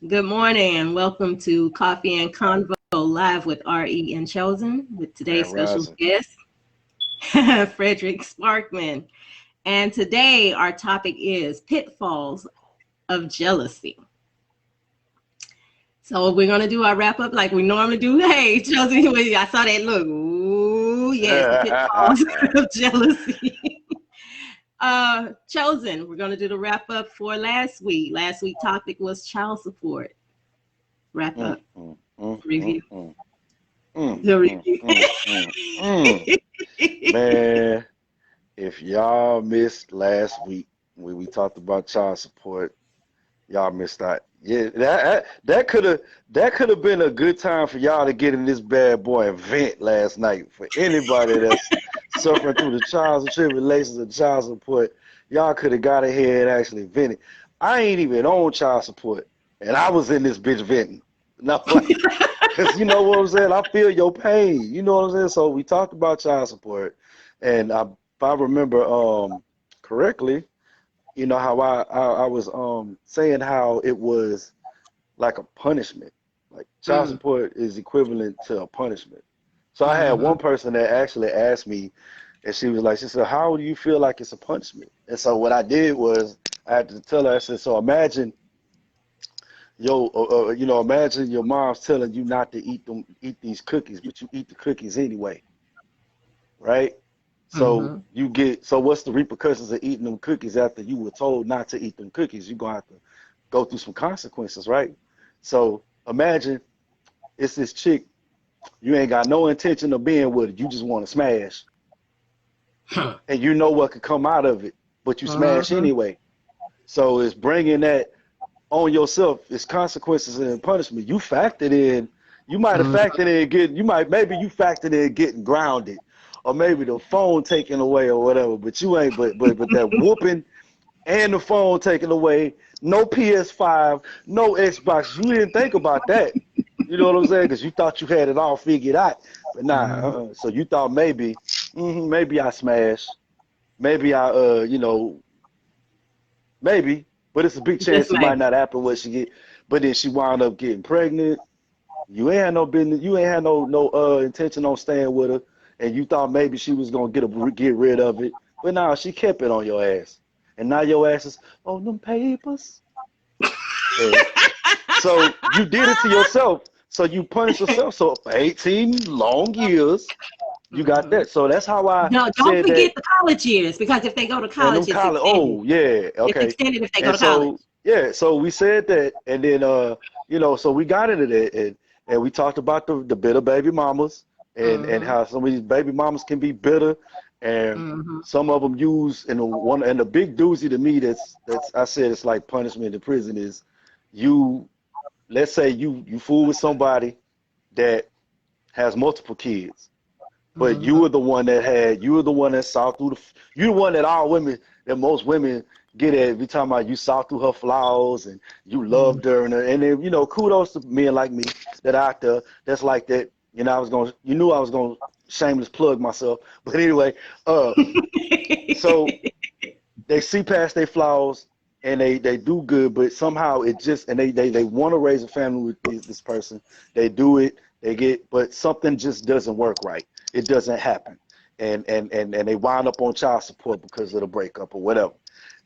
Good morning and welcome to Coffee and Convo live with RE and Chosen with today's Grand special Rising. guest, Frederick Sparkman. And today our topic is pitfalls of jealousy. So we're going to do our wrap up like we normally do. Hey, Chosen, I saw that look. Ooh, yes, the pitfalls of jealousy. Chosen, we're going to do the wrap up for last week. Last week topic was child support. Wrap Mm, up, mm, mm, mm, review. mm, mm, The mm, review. mm, mm. Man, if y'all missed last week when we talked about child support, y'all missed out. Yeah, that could have been a good time for y'all to get in this bad boy and vent last night. For anybody that's suffering through the trials and tribulations of child support, y'all could have got ahead and actually vented. I ain't even on child support, and I was in this bitch venting. No, like, cause you know what I'm saying. I feel your pain. You know what I'm saying. So we talked about child support, and if I remember correctly, you know how I was saying how it was like a punishment. Like child Mm, support is equivalent to a punishment. So I had mm-hmm. one person that actually asked me, and she said, "How do you feel like it's a punishment?" And so what I did was I had to tell her. I said, "So imagine imagine your mom's telling you not to eat these cookies, but you eat the cookies anyway, right? So Mm-hmm. so what's the repercussions of eating them cookies after you were told not to eat them cookies? You're gonna have to go through some consequences, right? So imagine it's this chick, you ain't got no intention of being with her, you just want to smash, and you know what could come out of it, but you smash Mm-hmm. anyway. So it's bringing that on yourself. It's consequences and punishment. You might have Mm-hmm. factored in maybe you factored in getting grounded, or maybe the phone taken away or whatever. But you ain't. But that whooping and the phone taken away, no PS5, no Xbox. You didn't think about that. You know what I'm saying? Because you thought you had it all figured out. But nah. Mm-hmm. So you thought maybe I smash. Maybe maybe. But it's a big Just chance it might maybe. not happen when she get. But then she wound up getting pregnant. You ain't had no business. You ain't had no intention on staying with her, and you thought maybe she was gonna get rid of it. But now she kept it on your ass, and now your ass is on them papers. And so you did it to yourself. So you punished yourself. So for 18 long years, you got Mm-hmm. that. So that's how I Don't said forget that. the college years because if they go to And college, them it's college, extended. oh yeah, It's okay. extended if they go And to college. so yeah, so we said that, and then so we got into that, and we talked about the bitter baby mamas, and Mm-hmm. how some of these baby mamas can be bitter, and Mm-hmm. some of them use and the big doozy to me that's I said it's like punishment in prison is you let's say you fool with somebody that has multiple kids, but Mm-hmm. you were the one that saw through you the one that most women get at. We talking about you saw through her flaws and you loved her, and then kudos to men like me that out there that's like that. You knew I was gonna shameless plug myself, but anyway, uh, so they see past their flaws and they do good, but somehow it just and they want to raise a family with this person. They do it, but something just doesn't work right. It doesn't happen, and they wind up on child support because of the breakup or whatever.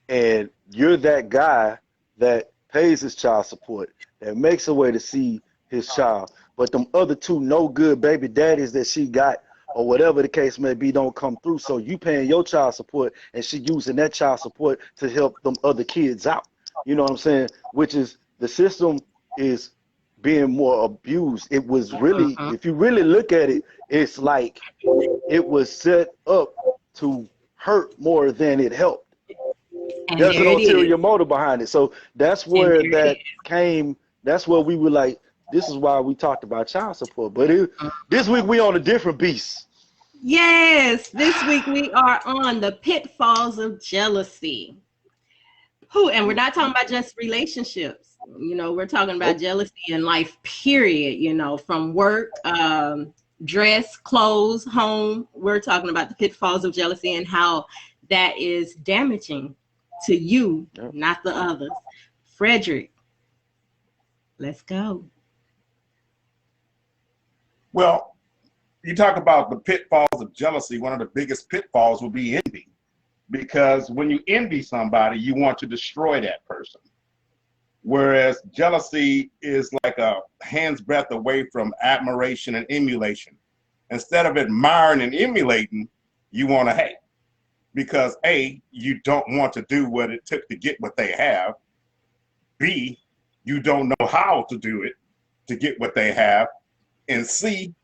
And you're that guy that pays his child support, that makes a way to see his child, but them other two no good baby daddies that she got or whatever the case may be don't come through. So you paying your child support and she using that child support to help them other kids out. You know what I'm saying? Which is the system is being more abused. It was really, Mm-hmm. if you really look at it, it's like it was set up to hurt more than it helped. And There's there an it is. ulterior motive behind it. So that's And where there it that is. came. That's where we were like, this is why we talked about child support. But this week we on a different beast. Yes, this week we are on the pitfalls of jealousy. Who, and we're not talking about just relationships. We're talking about Nope. jealousy in life, period. From work, dress, clothes, home. We're talking about the pitfalls of jealousy and how that is damaging to you, Yep. not the others. Frederick, Let's go. Well, you talk about the pitfalls of jealousy. One of the biggest pitfalls will be envy, because when you envy somebody, you want to destroy that person. Whereas jealousy is like a hand's breadth away from admiration and emulation. Instead of admiring and emulating, you want to hate, because A, you don't want to do what it took to get what they have. B, you don't know how to do it to get what they have. And C,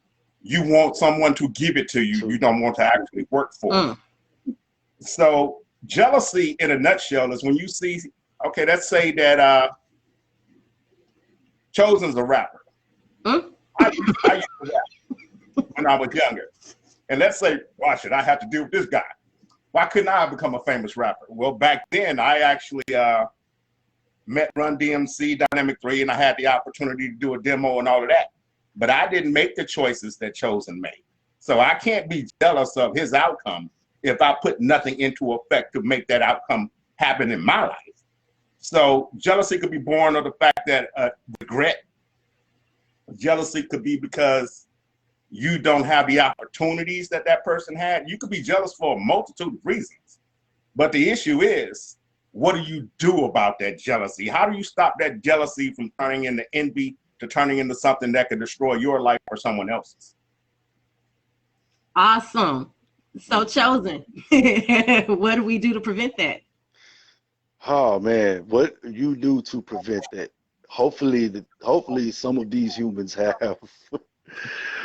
you want someone to give it to you. You don't want to actually work for it. So jealousy in a nutshell is when you see, okay, let's say that Chosen's a rapper. I used to rap when I was younger. And let's say, why should I have to deal with this guy? Why couldn't I become a famous rapper? Well, back then, I actually met Run DMC, Dynamic 3, and I had the opportunity to do a demo and all of that. But I didn't make the choices that Chosen made. So I can't be jealous of his outcome if I put nothing into effect to make that outcome happen in my life. So jealousy could be born of the fact that regret. Jealousy could be because you don't have the opportunities that that person had. You could be jealous for a multitude of reasons. But the issue is, what do you do about that jealousy? How do you stop that jealousy from turning into envy to turning into something that could destroy your life or someone else's? Awesome. So Chosen, what do we do to prevent that? Oh man, what you do to prevent that? Hopefully some of these humans have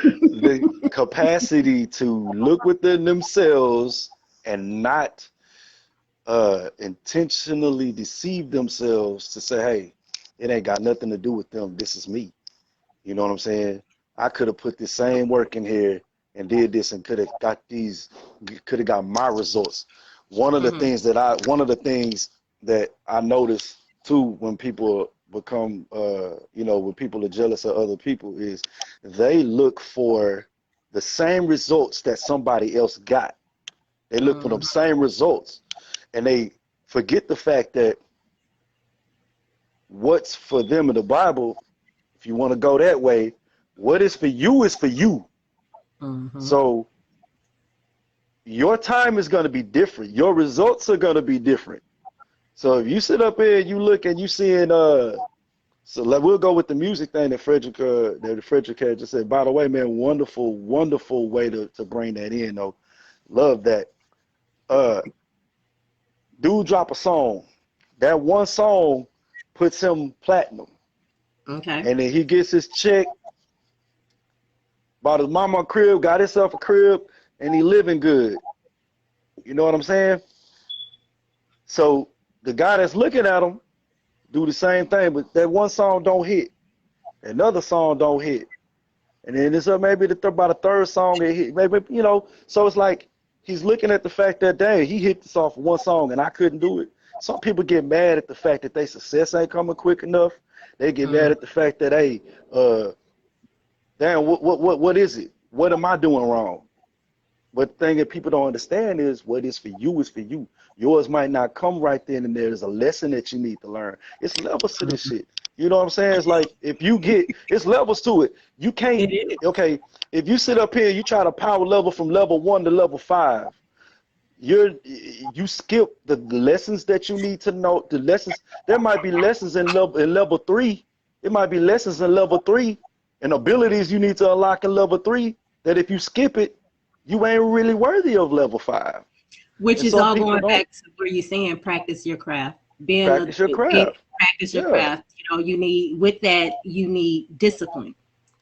the capacity to look within themselves and not intentionally deceive themselves to say, hey, it ain't got nothing to do with them. This is me. You know what I'm saying? I could have put the same work in here and did this and could have got my results. One of the things that I notice too when people become, when people are jealous of other people is they look for the same results that somebody else got. They look for them same results, and they forget the fact that what's for them in the Bible, if you want to go that way, what is for you is for you. So your time is going to be different. Your results are going to be different. So if you sit up here and you look and you seeing, we'll go with the music thing that Frederick had just said. By the way, man, wonderful, wonderful way to bring that in, though. Love that. Dude drop a song. That one song puts him platinum. Okay. And then he gets his check. Bought his mama a crib, got himself a crib, and he living good. You know what I'm saying? So the guy that's looking at him do the same thing, but that one song don't hit. Another song don't hit. And then it's maybe about a third song that hit. Maybe, so it's like he's looking at the fact that, dang, he hit this off one song and I couldn't do it. Some people get mad at the fact that their success ain't coming quick enough. They get mad at the fact that, hey, damn, what is it? What am I doing wrong? But the thing that people don't understand is what is for you is for you. Yours might not come right then and there. There's a lesson that you need to learn. It's levels to this shit. You know what I'm saying? It's like if you it's levels to it. You can't, okay, if you sit up here and you try to power level from level 1 to level 5, you skip the lessons that you need to know. The lessons, there might be lessons in level 3. It might be lessons in level 3 and abilities you need to unlock in level 3 that if you skip it, you ain't really worthy of level 5. Which is all going back to where you're saying practice your craft. Practice your craft. Practice your craft. You need discipline.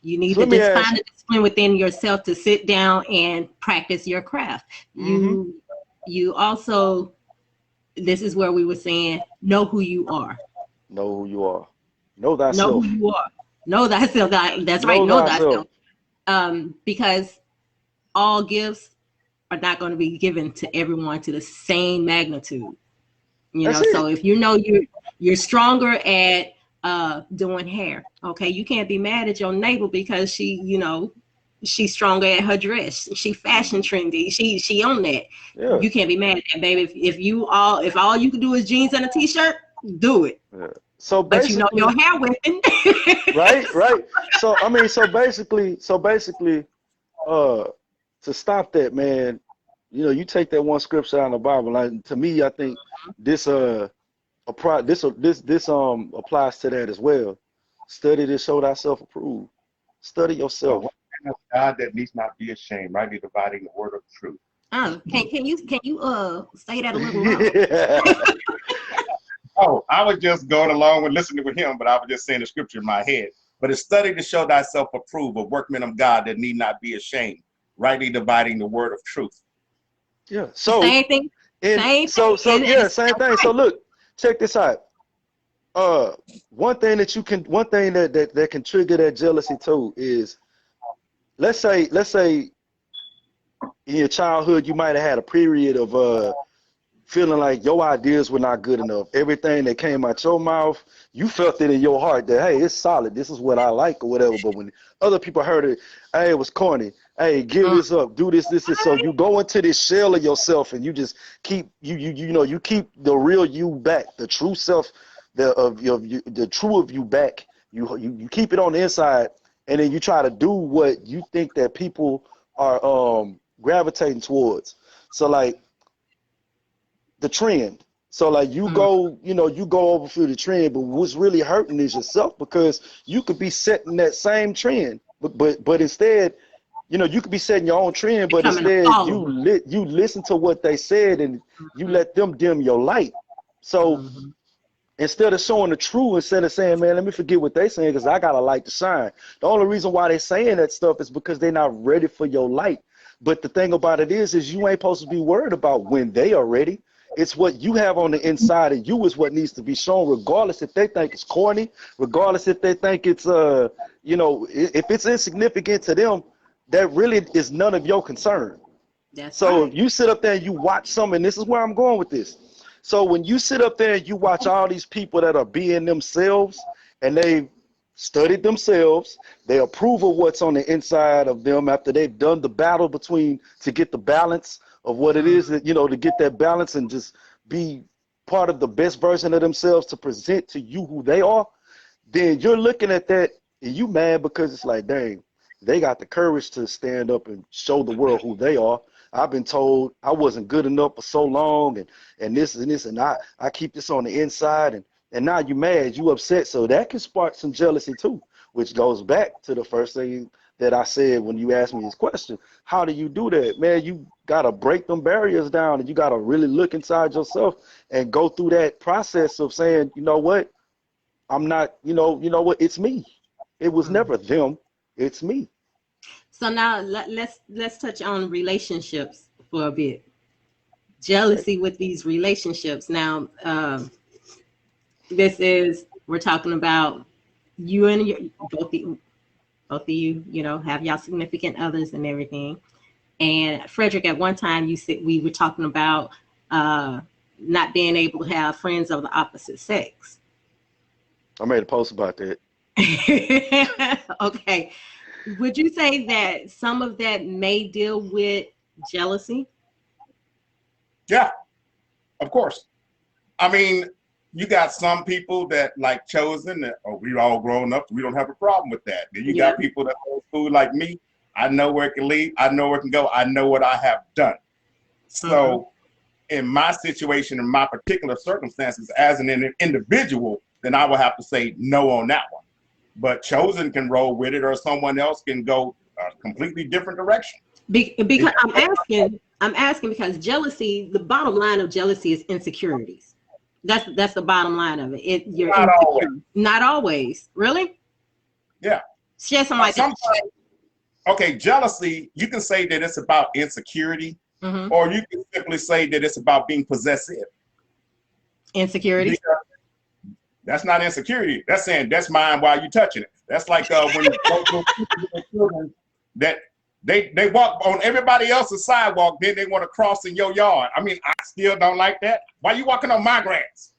You need to just find the discipline within yourself to sit down and practice your craft. You also, this is where we were saying, know who you are. Know who you are. Know thyself. Know who you are. Know thyself. That's right. Know thyself. Because all gifts are not going to be given to everyone to the same magnitude. So if you know you're stronger at doing hair, okay, you can't be mad at your neighbor because she's stronger at her dress. She fashion trendy. She on that. You can't be mad at that, baby. If all you can do is jeans and a t-shirt, do it. So but you know basically, your hair whipping. right. So I mean, so basically, to stop that, man, you know, you take that one scripture out of the Bible. Like, to me, I think this applies to that as well. Study to show thyself approved. Study So yourself. what kind of God that needs not be ashamed, rightly dividing the word of truth. Oh, can you say that a little louder? Oh, I was just going along with listening with him, but I was just saying the scripture in my head. But it's study to show thyself approved, a workman of God that need not be ashamed, rightly dividing the word of truth. Yeah. So same thing. yeah, same thing. So look, check this out. One thing that can trigger that jealousy too is, let's say in your childhood you might have had a period of feeling like your ideas were not good enough. Everything that came out your mouth, you felt it in your heart that, hey, it's solid. This is what I like or whatever. But when other people heard it, hey, it was corny. Hey, give this up. Do this. So you go into this shell of yourself and you just keep you keep the real you back, the true self, the true of you back. You keep it on the inside, and then you try to do what you think that people are gravitating towards. So like the trend. So like you go over through the trend, but what's really hurting is yourself, because you could be setting that same trend, but instead, you could be setting your own trend, but instead you listen to what they said and you let them dim your light. So instead of showing the truth, instead of saying, man, let me forget what they saying because I got a light to shine. The only reason why they're saying that stuff is because they're not ready for your light. But the thing about it is you ain't supposed to be worried about when they are ready. It's what you have on the inside of you is what needs to be shown, regardless if they think it's corny, regardless if they think it's if it's insignificant to them, that really is none of your concern. So if you sit up there and you watch something, and this is where I'm going with this. So when you sit up there and you watch all these people that are being themselves, and they've studied themselves, they approve of what's on the inside of them after they've done the battle to get the balance of what it is, that to get that balance and just be part of the best version of themselves to present to you who they are, then you're looking at that and you mad because it's like, dang, they got the courage to stand up and show the world who they are. I've been told I wasn't good enough for so long, and this and this, and I keep this on the inside, and now you mad, you upset. So that can spark some jealousy too, which goes back to the first thing that I said when you asked me this question. How do you do that? Man, you got to break them barriers down, and you got to really look inside yourself and go through that process of saying, you know what, I'm not, you know what, it's me. It was never them, it's me. So now let's touch on relationships for a bit. Jealousy with these relationships. Now, we're talking about you and both of you, have y'all significant others and everything. And Frederick, at one time you said we were talking about not being able to have friends of the opposite sex. I made a post about that. Okay. Would you say that some of that may deal with jealousy? Yeah, of course. I mean, you got some people that like Chosen that, we all grown up, we don't have a problem with that. Then you got people that old school like me. I know where it can lead. I know where it can go. I know what I have done. So in my situation, in my particular circumstances, as an individual, then I will have to say no on that one. But Chosen can roll with it, or someone else can go a completely different direction. Because I'm asking because jealousy, the bottom line of jealousy is insecurities. That's the bottom line of it. You're not insecure. always. Not always. Really? Yeah. Share some like that. Okay, jealousy, you can say that it's about insecurity, or you can simply say that it's about being possessive. Insecurity? Because that's not insecurity. That's saying that's mine while you touching it. That's like when children that they walk on everybody else's sidewalk, then they want to cross in your yard. I mean, I still don't like that. Why you walking on my grass?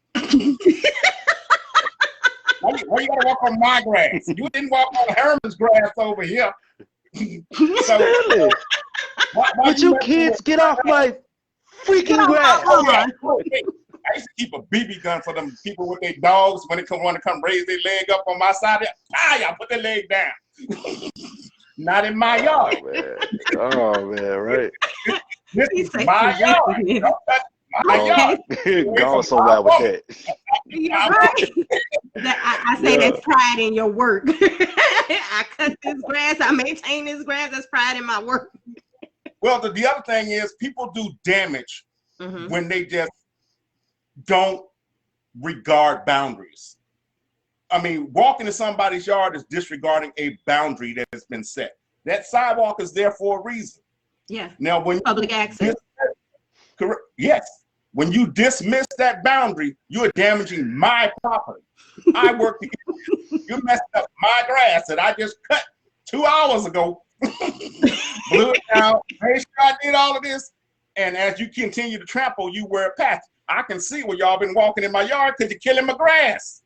why you gotta walk on my grass? You didn't walk on Herman's grass over here. So, Really? Would you kids get off my freaking grass? I used to keep a BB gun for them people with their dogs when they want to come raise their leg up on my side. I put their leg down. Not in my yard. Oh man, right. This is my yard. Don't touch my yard. Go somewhere with that. You're right. I say that's pride in your work. I cut this grass. I maintain this grass. That's pride in my work. Well, the other thing is people do damage when they just don't regard boundaries. I mean, walking in somebody's yard is disregarding a boundary that has been set. That sidewalk is there for a reason. Yeah. Now, when public access. Correct. Yes. When you dismiss that boundary, you are damaging my property. I work to get you messed up my grass that I just cut 2 hours ago. Blew it down, made sure I did all of this. And as you continue to trample, you wear a patch. I can see where y'all been walking in my yard because you're killing my grass.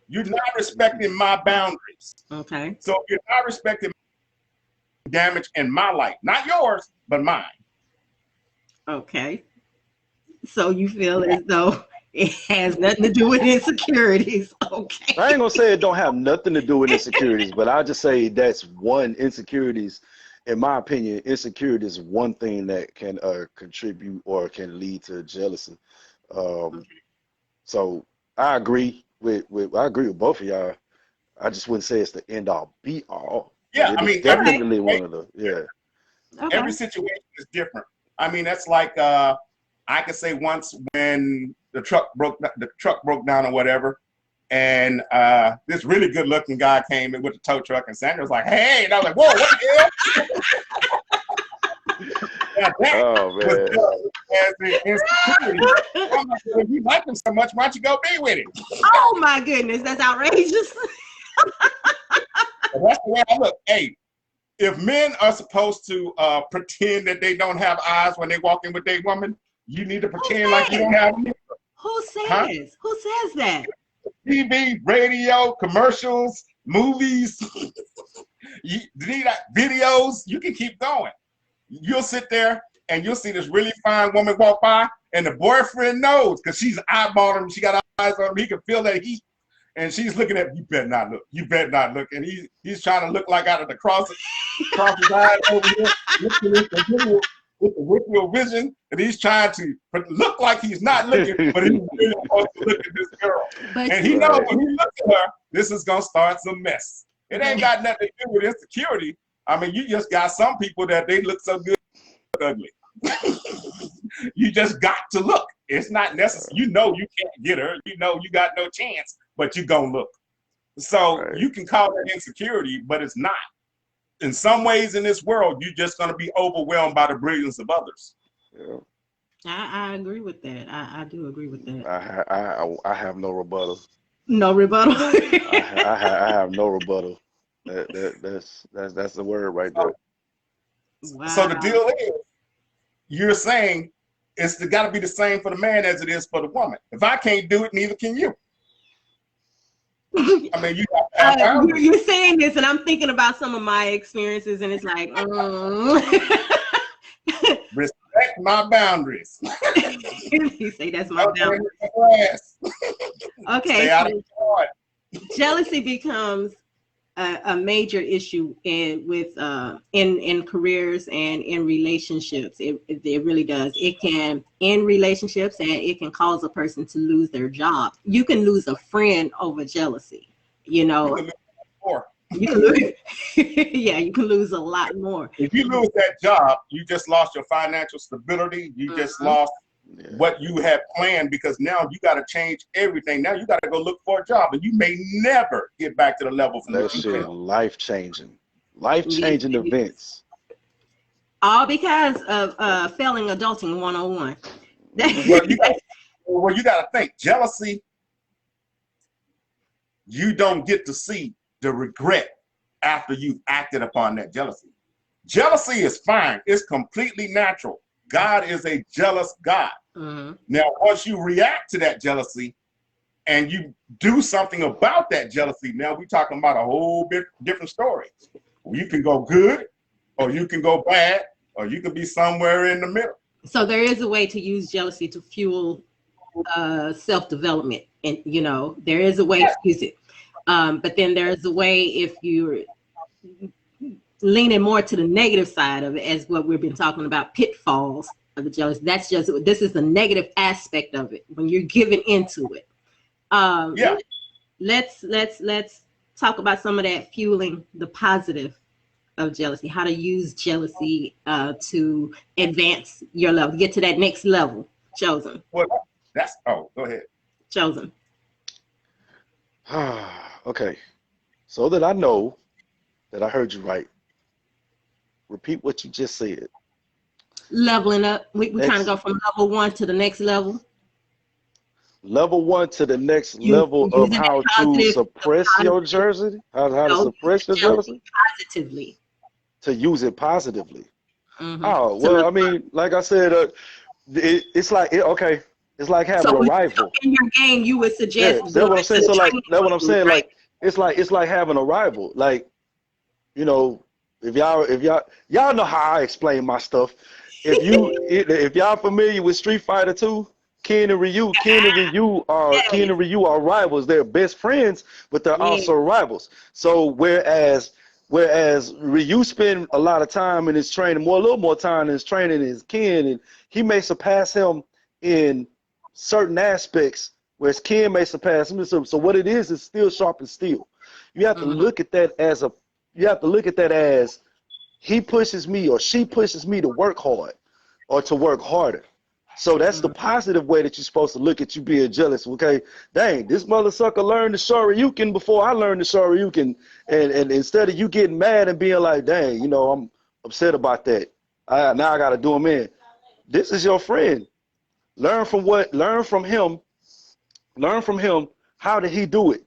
You're not respecting my boundaries. Okay. So if you're not respecting damage in my life, not yours, but mine. Okay. So you feel as though it has nothing to do with insecurities. Okay. I ain't gonna say it don't have nothing to do with insecurities, but I'll just say that's one insecurities. In my opinion, insecurity is one thing that can contribute or can lead to jealousy. So I agree with both of y'all. I just wouldn't say it's the end all be all. Yeah, I mean, definitely one of the Okay. Every situation is different. I mean, that's like I could say once when the truck broke down or whatever, and this really good looking guy came in with the tow truck, and Sandra was like, "Hey," and I was like, "Whoa, what the hell?" Yeah, oh man. If you like him so much, why don't you go be with him? Oh my goodness, that's outrageous. That's the way I look. Hey, if men are supposed to pretend that they don't have eyes when they walk in with their woman, you need to pretend like you don't have them. Who says? Huh? Who says that? TV, radio, commercials, movies, videos, you can keep going. You'll sit there and you'll see this really fine woman walk by, and the boyfriend knows because she's eyeballing him. She got eyes on him. He can feel that heat. And she's looking at, you better not look. You better not look. And he's trying to look like out of the cross his eyes over here, looking at the video with the peripheral vision, and he's trying to look like he's not looking, but he's really supposed to look at this girl. And he knows when he looks at her, this is gonna start some mess. It ain't got nothing to do with insecurity. I mean, you just got some people that they look so good, ugly. You just got to look. It's not necessary. You know you can't get her. You know you got no chance, but you gonna look. So you can call that insecurity, but it's not. In some ways in this world, you're just gonna be overwhelmed by the brilliance of others. Yeah. I agree with that. I do agree with that. I have no rebuttal. No rebuttal. I have no rebuttal. That's the word right there. Wow. So the deal is, you're saying it's got to be the same for the man as it is for the woman. If I can't do it, neither can you. I mean, you're saying this, and I'm thinking about some of my experiences, and it's like, respect my boundaries. You say that's my boundary. Okay, so jealousy becomes a major issue in careers and in relationships. It really does. It can end relationships, and it can cause a person to lose their job. You can lose a friend over jealousy. You know, you can lose, yeah, you can lose a lot more. If you lose that job, you just lost your financial stability. You just lost what you had planned, because now you got to change everything. Now you got to go look for a job, and you may never get back to the level from that shit. Life-changing events. All because of failing adulting 101. Well, you got to think jealousy. You don't get to see the regret after you've acted upon that jealousy. Jealousy is fine. It's completely natural. God is a jealous God. Now, once you react to that jealousy and you do something about that jealousy, now we're talking about a whole bit different story. You can go good, or you can go bad, or you can be somewhere in the middle. So there is a way to use jealousy to fuel self-development, and there is a way to use it, but then there's a way if you're leaning more to the negative side of it, as what we've been talking about, pitfalls of the jealousy. This is the negative aspect of it when you're giving into it. Let's talk about some of that fueling the positive of jealousy, how to use jealousy to advance your level, get to that next level. Chosen. Well, go ahead. Chosen. Okay. So that I know that I heard you right, repeat what you just said. Leveling up. We kind of go from level 1 to the next level. Level 1 to the next level of how to suppress your jealousy? How to suppress your jealousy? Positively. To use it positively. Oh, well, I mean, like I said, it's like, it's like having a rival. In your game, you would suggest. Yeah, that's what I'm saying. So, like, that's what I'm saying. Right? Like, it's like having a rival. Like, if y'all know how I explain my stuff. If y'all familiar with Street Fighter 2, Ken and Ryu are rivals. They're best friends, but they're also rivals. So whereas Ryu spend a lot of time in his training, a little more time in his training is Ken, and he may surpass him in certain aspects, whereas Ken may surpass him. So what it is still sharp and steel. You have to look at that as he pushes me or she pushes me to work hard or to work harder. So that's the positive way that you're supposed to look at you being jealous. Okay, dang, this mother sucker learned the Shoryuken before I learned the Shoryuken, and instead of you getting mad and being like, dang, I'm upset about that. Now I got to do them in. This is your friend. Learn from him. Learn from him. How did he do it?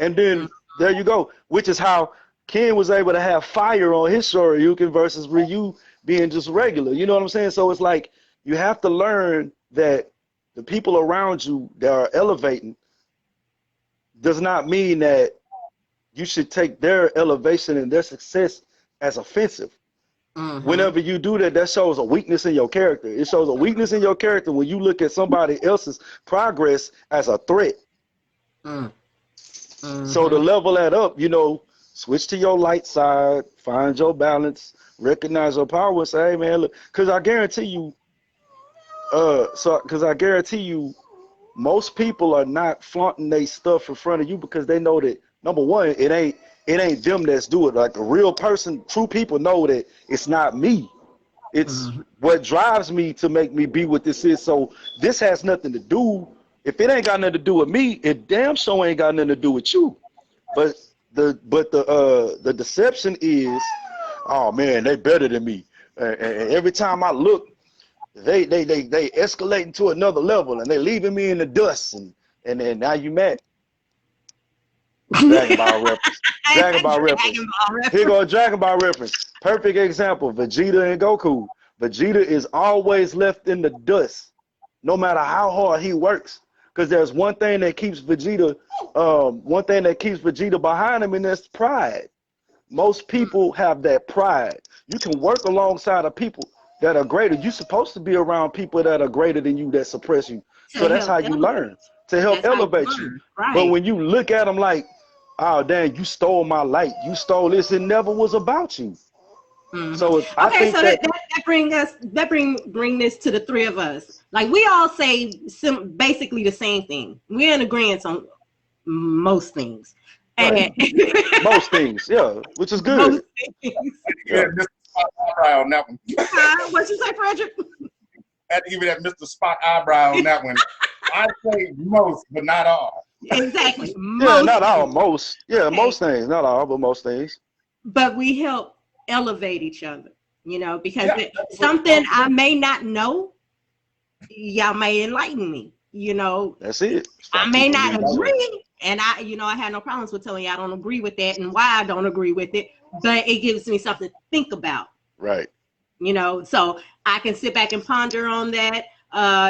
And then there you go. Which is how Ken was able to have fire on his Shoryuken versus Ryu being just regular. You know what I'm saying? So it's like you have to learn that the people around you that are elevating does not mean that you should take their elevation and their success as offensive. Whenever you do that, that shows a weakness in your character. It shows a weakness in your character when you look at somebody else's progress as a threat. So to level that up, switch to your light side, find your balance, recognize your power, and say, hey man, look, because I guarantee you, most people are not flaunting their stuff in front of you because they know that, number one, it ain't them that's doing it. Like a real person, true people know that it's not me. It's what drives me to make me be what this is. So this has nothing to do. If it ain't got nothing to do with me, it damn sure ain't got nothing to do with you. But the deception is, oh man, they better than me. And every time I look, they escalating to another level and they leaving me in the dust, and then now you mad. Dragon Ball reference. Dragon Ball reference. Here go a Dragon Ball reference. Perfect example. Vegeta and Goku. Vegeta is always left in the dust, no matter how hard he works. Because there's one thing that keeps Vegeta, behind him, and that's pride. Most people have that pride. You can work alongside of people that are greater. You're supposed to be around people that are greater than you, that suppress you. So that's how you learn, to help elevate you. Right. But when you look at them like, oh, dang, you stole my light, you stole this, it never was about you. So I think that bring this to the three of us. Like, we all say basically the same thing. We're in agreement on most things. Right. Most things, yeah, which is good. Most things. Yeah, Mr. Spot eyebrow on that one. What'd you say, Frederick? I had to give you that Mr. Spot eyebrow on that one. I say most, but not all. Exactly. Yeah, not all, most. Yeah, okay. Most things, not all, but most things. But we help elevate each other, because something I may not know, y'all may enlighten me, That's it. I may not agree, and I had no problems with telling you I don't agree with that and why I don't agree with it, but it gives me something to think about. Right. So I can sit back and ponder on that.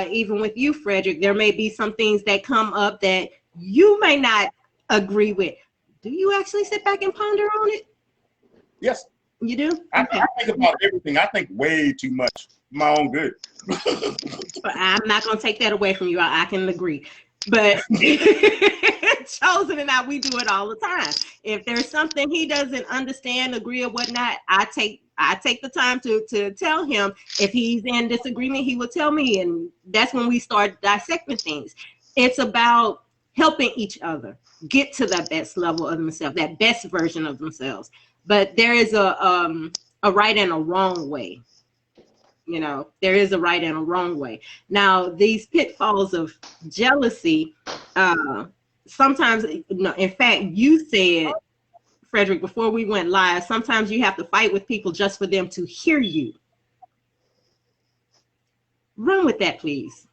Even with you, Frederick, there may be some things that come up that you may not agree with. Do you actually sit back and ponder on it? Yes. You do? I think about everything. I think way too much my own good. But I'm not going to take that away from you. I can agree. But Chosen and I, we do it all the time. If there's something he doesn't understand, agree, or whatnot, I take the time to tell him. If he's in disagreement, he will tell me, and that's when we start dissecting things. It's about helping each other get to that best level of themselves, that best version of themselves. But there is a right and a wrong way. You know, there is a right and a wrong way. Now, these pitfalls of jealousy, sometimes, in fact, you said, Frederick, before we went live, sometimes you have to fight with people just for them to hear you. Run with that, please.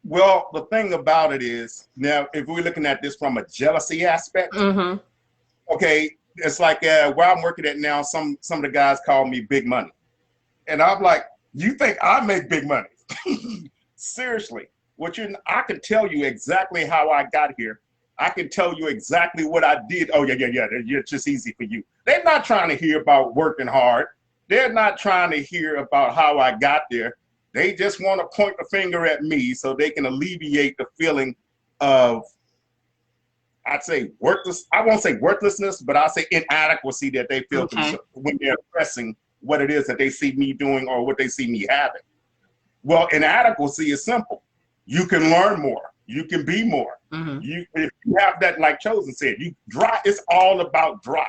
Well, the thing about it is, now, if we're looking at this from a jealousy aspect, okay, it's like where I'm working at now, some of the guys call me big money. And I'm like, you think I make big money? Seriously, I can tell you exactly how I got here. I can tell you exactly what I did. Oh, yeah. It's just easy for you. They're not trying to hear about working hard. They're not trying to hear about how I got there. They just want to point the finger at me so they can alleviate the feeling of, I'd say worthless. I won't say worthlessness, but I'll say inadequacy that they feel when they're pressing what it is that they see me doing or what they see me having. Well, inadequacy is simple. You can learn more. You can be more. If you have that, like Chosen said, it's all about drive.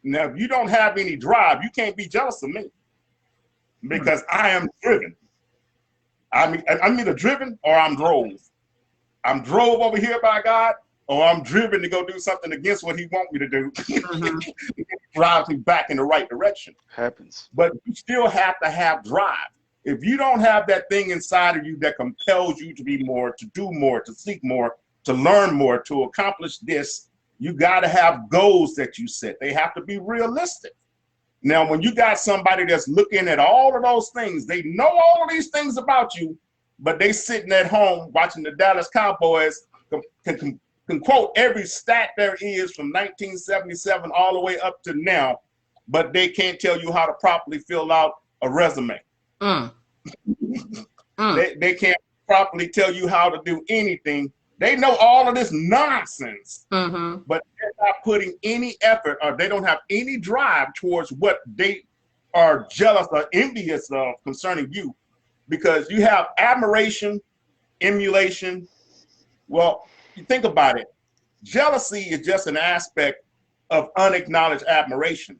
Now, if you don't have any drive, you can't be jealous of me because I am driven. I'm either driven or I'm drove. I'm drove over here by God, or I'm driven to go do something against what he wants me to do. Drives me back in the right direction. Happens. But you still have to have drive. If you don't have that thing inside of you that compels you to be more, to do more, to seek more, to learn more, to accomplish this, you got to have goals that you set. They have to be realistic. Now, when you got somebody that's looking at all of those things, they know all of these things about you, but they sitting at home watching the Dallas Cowboys, can quote every stat there is from 1977 all the way up to now, but they can't tell you how to properly fill out a resume. They can't properly tell you how to do anything. They know all of this nonsense, but they're not putting any effort, or they don't have any drive towards what they are jealous or envious of concerning you, because you have admiration, emulation. Well, you think about it. Jealousy is just an aspect of unacknowledged admiration,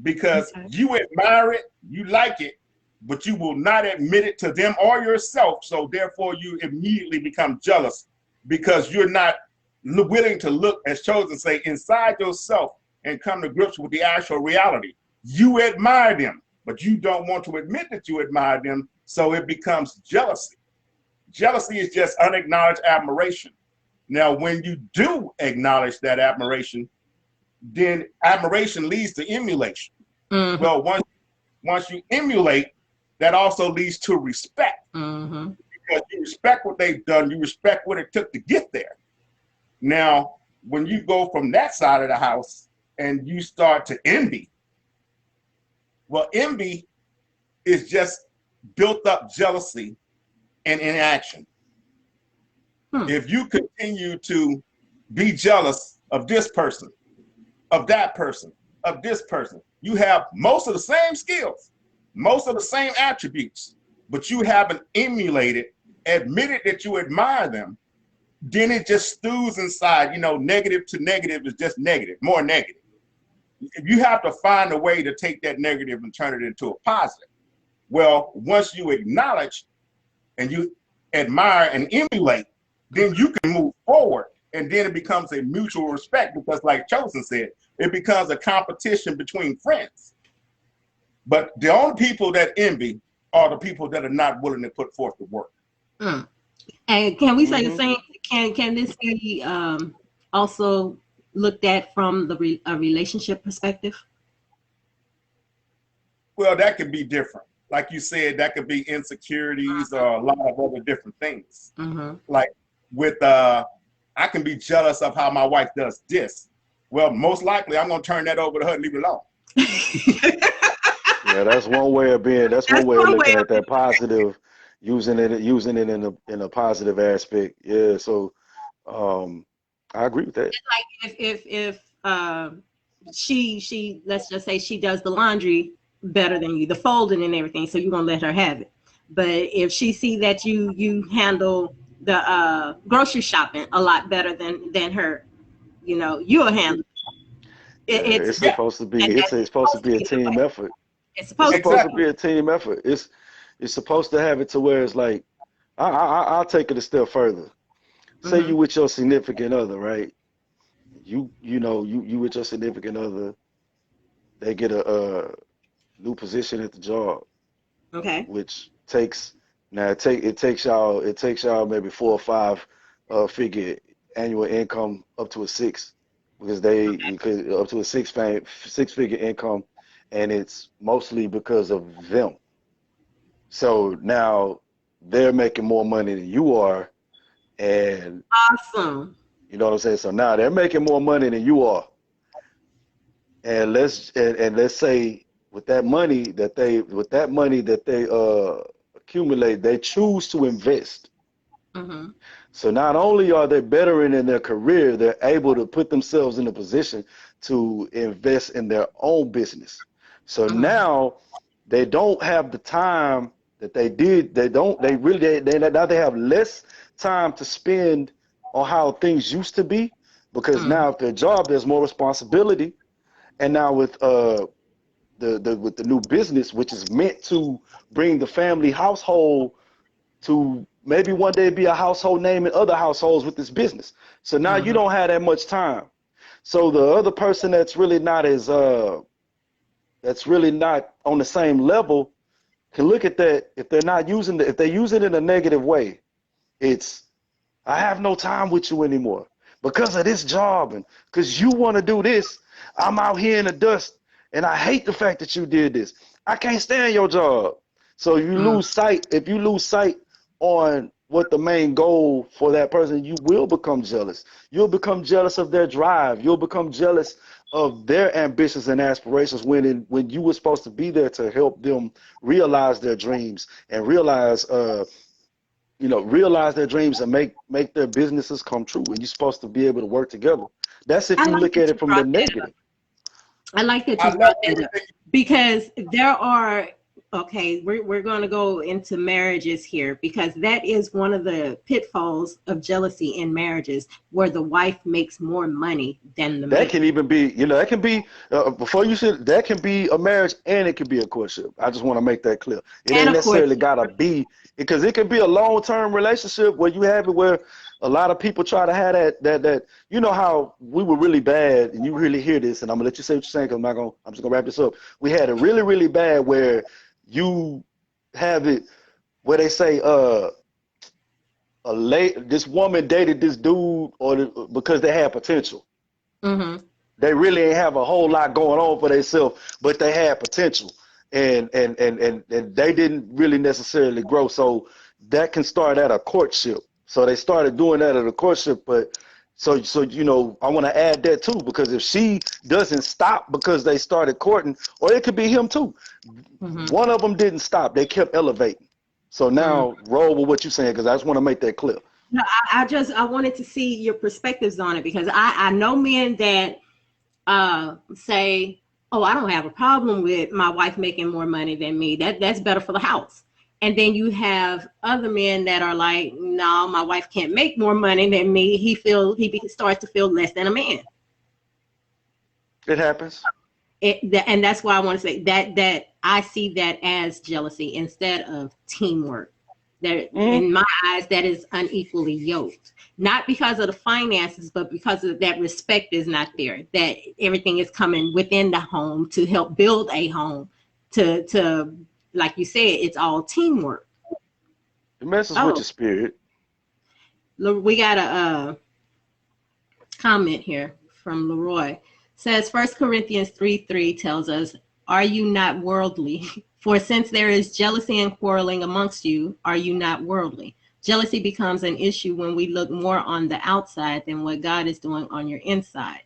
because you admire it, you like it, but you will not admit it to them or yourself. So therefore, you immediately become jealous because you're not willing to look, as Chosen say, inside yourself and come to grips with the actual reality. You admire them, but you don't want to admit that you admire them. So it becomes jealousy. Jealousy is just unacknowledged admiration. Now, when you do acknowledge that admiration, then admiration leads to emulation. Well, once you emulate, that also leads to respect. Because you respect what they've done, you respect what it took to get there. Now, when you go from that side of the house and you start to envy, well, envy is just built up jealousy and inaction. If you continue to be jealous of this person, of that person, of this person, you have most of the same skills, most of the same attributes, but you haven't emulated, admitted that you admire them, then it just stews inside. You know, negative to negative is just negative, more negative. You have to find a way to take that negative and turn it into a positive. Well, once you acknowledge and you admire and emulate, then you can move forward, and then it becomes a mutual respect, because like Chosen said, it becomes a competition between friends. But the only people that envy are the people that are not willing to put forth the work. And can we say the same? Can this be also looked at from a relationship perspective? Well, that could be different. Like you said, that could be insecurities or a lot of other different things. Like with, I can be jealous of how my wife does this. Well, most likely I'm going to turn that over to her and leave it alone. Yeah, that's one way of being. That's one way of looking at that positive, using it in a positive aspect. Yeah. So, I agree with that. It's like if she let's just say she does the laundry better than you, the folding and everything, so you're gonna let her have it. But if she see that you handle the grocery shopping a lot better than her, you'll handle it. It's Yeah, supposed to be. And It's that's supposed to supposed to be a be the team way. effort. It's It's supposed to be supposed to that exactly. be way. a team effort. It's supposed to have it to where it's like, I'll take it a step further. Say Hmm. you with your significant other, right? You with your significant other, they get a new position at the job, Okay. which takes now it takes y'all maybe 4 or 5 figure annual income up to a six, because up to a six figure income, and it's mostly because of them. So now they're making more money than you are, and Awesome. you know what I'm saying. So now they're making more money than you are, and let's say with that money that they accumulate, they choose to invest. Hmm. So not only are they bettering in their career, they're able to put themselves in a position to invest in their own business. So Hmm. now they don't have the time that they did. Now they have less time to spend on how things used to be, because Hmm. now if their job, there's more responsibility. And now with the new business, which is meant to bring the family household to maybe one day be a household name in other households with this business. So now you Hmm. don't have that much time. So the other person that's really not on the same level can look at that. If they use it in a negative way, it's, I have no time with you anymore because of this job, and because you want to do this. I'm out here in the dust, and I hate the fact that you did this. I can't stand your job. So if you lose sight on what the main goal for that person, you will become jealous. You'll become jealous of their drive. You'll become jealous of their ambitions and aspirations, when you were supposed to be there to help them realize their dreams and realize their dreams and make their businesses come true. And you're supposed to be able to work together. That's if I you like look that at you it from the brought that up. negative. I like that I you love brought that up everything. because there are, okay, we're going to go into marriages here because that is one of the pitfalls of jealousy in marriages where the wife makes more money than the That man. can even be, that can be, before you said, that can be a marriage and it can be a courtship. I just want to make that clear. It And ain't of course, necessarily got to be, because it can be a long-term relationship where you have it where a lot of people try to have that, how we were really bad, and you really hear this, and I'm going to let you say what you're saying because I'm just going to wrap this up. We had it really, really bad where you have it where they say, this woman dated this dude because they had potential. mm-hmm. They really ain't have a whole lot going on for themselves, but they had potential, and they didn't really necessarily grow. So that can start at a courtship. So they started doing that at a courtship, but I want to add that too, because if she doesn't stop because they started courting, or it could be him too. Mm-hmm. One of them didn't stop; they kept elevating. So Mm. now roll with what you're saying, because I just want to make that clear. No, I wanted to see your perspectives on it because I know men that say, "Oh, I don't have a problem with my wife making more money than me. That's better for the house." And then you have other men that are like, "No, my wife can't make more money than me." Starts to feel less than a man. It happens. And that's why I want to say that I see that as jealousy instead of teamwork. That Mm-hmm. in my eyes, that is unequally yoked. Not because of the finances, but because of that respect is not there. That everything is coming within the home to help build a home. To like you said, it's all teamwork. It messes with Oh, your spirit. look, we got a comment here from Leroy. Says 1 Corinthians 3:3 tells us, "Are you not worldly? For since there is jealousy and quarreling amongst you, are you not worldly?" Jealousy becomes an issue when we look more on the outside than what God is doing on your inside.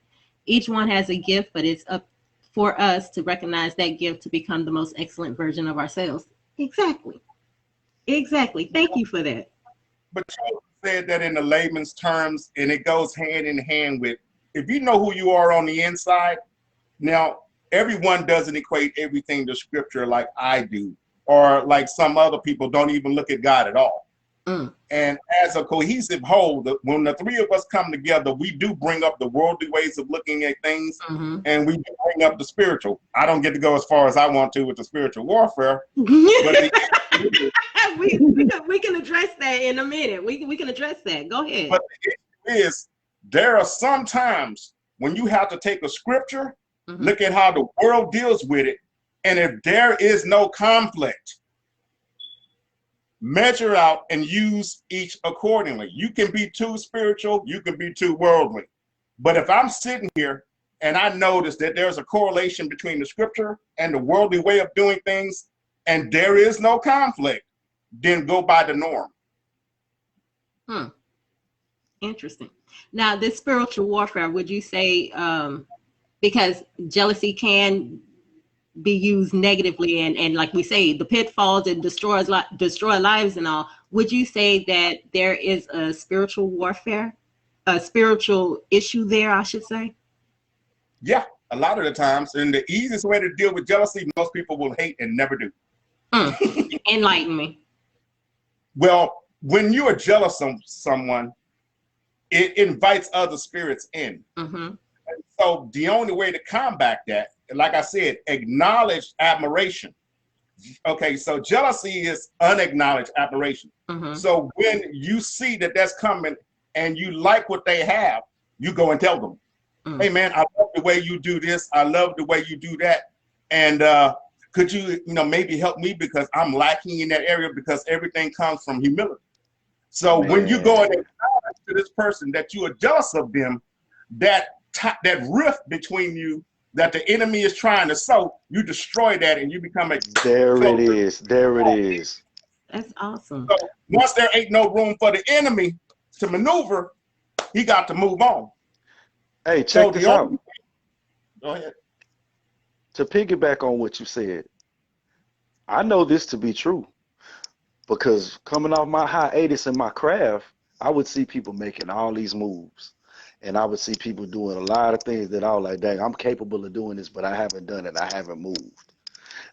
Each one has a gift, but it's up for us to recognize that gift to become the most excellent version of ourselves. Exactly. Exactly. Thank you for that. But you said that in the layman's terms, and it goes hand in hand with, if you know who you are on the inside. Now, everyone doesn't equate everything to scripture like I do, or like some other people don't even look at God at all. And as a cohesive whole, when the three of us come together, we do bring up the worldly ways of looking at things, and we do bring up the spiritual. I don't get to go as far as I want to with the spiritual warfare. But we can address that in a minute. We can address that. Go ahead. But the issue is, there are some times when you have to take a scripture, look at how the world deals with it, and if there is no conflict, measure out and use each accordingly. You can be too spiritual, you can be too worldly. But if I'm sitting here and I notice that there's a correlation between the scripture and the worldly way of doing things, and there is no conflict, then go by the norm. Interesting. Now, this spiritual warfare, would you say, because jealousy can be used negatively, and like we say, the pitfalls, it destroy lives and all, would you say that there is a spiritual warfare, a spiritual issue there, I should say? Yeah, a lot of the times. And the easiest way to deal with jealousy, most people will hate and never do. Enlighten me. Well, when you are jealous of someone, it invites other spirits in. And so the only way to combat that, like I said, acknowledge admiration. Okay, so jealousy is unacknowledged admiration. So when you see that that's coming and you like what they have, you go and tell them, hey man, I love the way you do this. I love the way you do that. And could you, maybe help me because I'm lacking in that area, because everything comes from humility. So when you go and acknowledge to this person that you are jealous of them, that rift between you that the enemy is trying to sow, you destroy that and you become a There it is. There it is. That's awesome. So once there ain't no room for the enemy to maneuver, he got to move on. Hey, check this out. Go ahead. To piggyback on what you said, I know this to be true because coming off my hiatus in my craft, I would see people making all these moves. And I would see people doing a lot of things that I was like, dang, I'm capable of doing this, but I haven't done it. I haven't moved.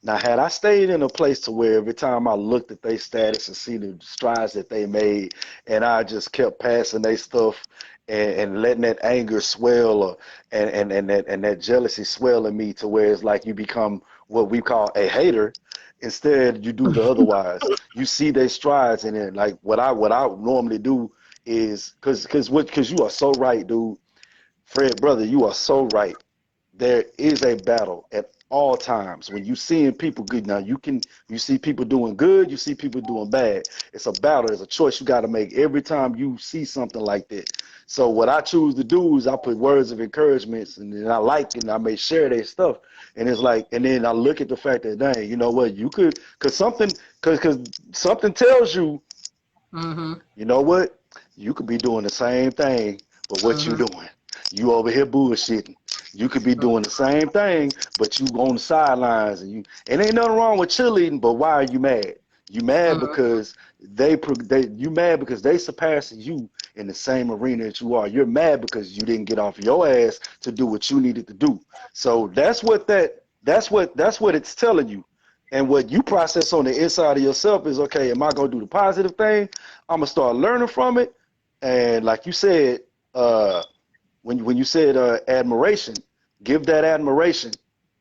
Now, had I stayed in a place to where every time I looked at their status and see the strides that they made, and I just kept passing their stuff and letting that anger swell and that jealousy swell in me to where it's like you become what we call a hater, instead you do the otherwise. You see their strides, and then like what I normally do is because you are so right, dude. Fred, brother, you are so right. There is a battle at all times when you seeing people good. Now you see people doing good, you see people doing bad. It's a battle. It's a choice you got to make every time you see something like that. So what I choose to do is I put words of encouragement, and then I like it, and I may share their stuff. And it's like, and then I look at the fact that, dang, you know what, you could, because something tells you, you know what, you could be doing the same thing, but what you doing? You over here bullshitting. You could be doing the same thing, but you on the sidelines, and ain't nothing wrong with cheerleading, but why are you mad? You mad because you mad because they surpassing you in the same arena that you are. You're mad because you didn't get off your ass to do what you needed to do. So that's what it's telling you. And what you process on the inside of yourself is, okay, am I gonna do the positive thing? I'm gonna start learning from it. And like you said, when you said admiration, give that admiration,